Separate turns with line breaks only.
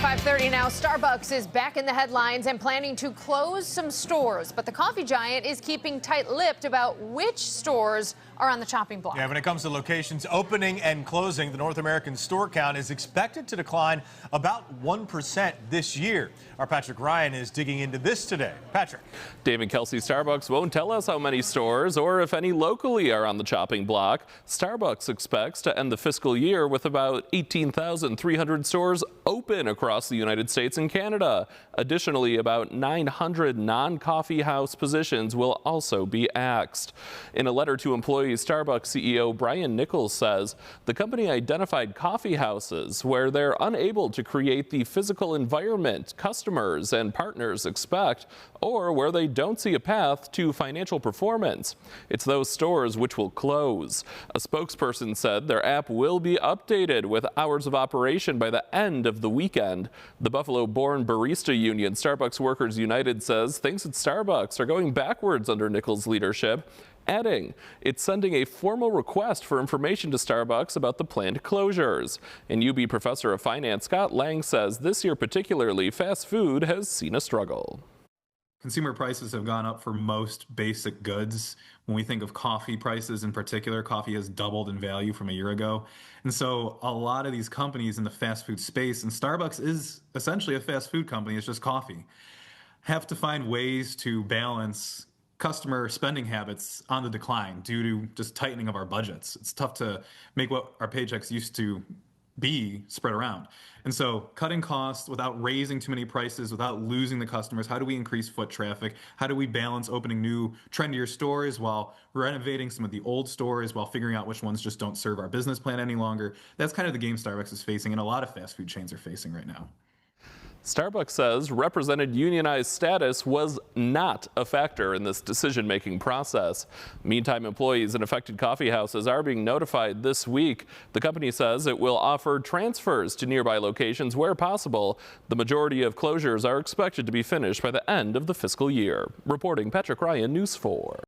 5:30 now. Starbucks is back in the headlines and planning to close some stores. But the coffee giant is keeping tight-lipped about which stores are on the chopping block.
Yeah, when it comes to locations opening and closing, the North American store count is expected to decline about 1% this year. Our Patrick Ryan is digging into this today. Patrick.
David Kelsey, Starbucks won't tell us how many stores or if any locally are on the chopping block. Starbucks expects to end the fiscal year with about 18,300 stores open across the United States and Canada. Additionally, about 900 non-coffee house positions will also be axed. In a letter to employees, Starbucks CEO Brian Nichols says the company identified coffee houses where they're unable to create the physical environment customers and partners expect, or where they don't see a path to financial performance. It's those stores which will close. A spokesperson said their app will be updated with hours of operation by the end of the weekend. The Buffalo-born barista union, Starbucks Workers United, says things at Starbucks are going backwards under Nichols' leadership, adding it's sending a formal request for information to Starbucks about the planned closures. And UB professor of finance Scott Lang says this year particularly, fast food has seen a struggle.
Consumer prices have gone up for most basic goods. When we think of coffee prices in particular, coffee has doubled in value from a year ago. And so a lot of these companies in the fast food space, and Starbucks is essentially a fast food company, it's just coffee, have to find ways to balance customer spending habits on the decline due to just tightening of our budgets. It's tough to make what our paychecks used to be spread around. And so cutting costs without raising too many prices, without losing the customers, how do we increase foot traffic? How do we balance opening new trendier stores while renovating some of the old stores, while figuring out which ones just don't serve our business plan any longer? That's kind of the game Starbucks is facing, and a lot of fast food chains are facing right now.
Starbucks says represented unionized status was not a factor in this decision-making process. Meantime, employees in affected coffee houses are being notified this week. The company says it will offer transfers to nearby locations where possible. The majority of closures are expected to be finished by the end of the fiscal year. Reporting, Patrick Ryan, News 4.